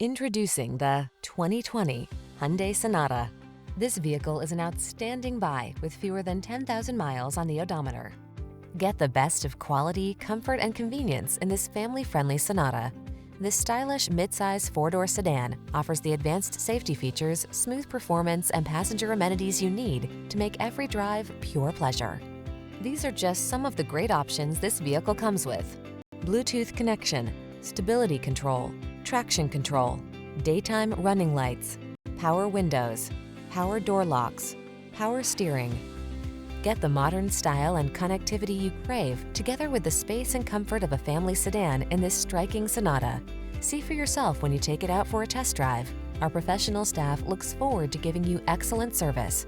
Introducing the 2020 Hyundai Sonata. This vehicle is an outstanding buy with fewer than 10,000 miles on the odometer. Get the best of quality, comfort, and convenience in this family-friendly Sonata. This stylish midsize four-door sedan offers the advanced safety features, smooth performance, and passenger amenities you need to make every drive pure pleasure. These are just some of the great options this vehicle comes with: Bluetooth connection, stability control, traction control, daytime running lights, power windows, power door locks, power steering. Get the modern style and connectivity you crave together with the space and comfort of a family sedan in this striking Sonata. See for yourself when you take it out for a test drive. Our professional staff looks forward to giving you excellent service.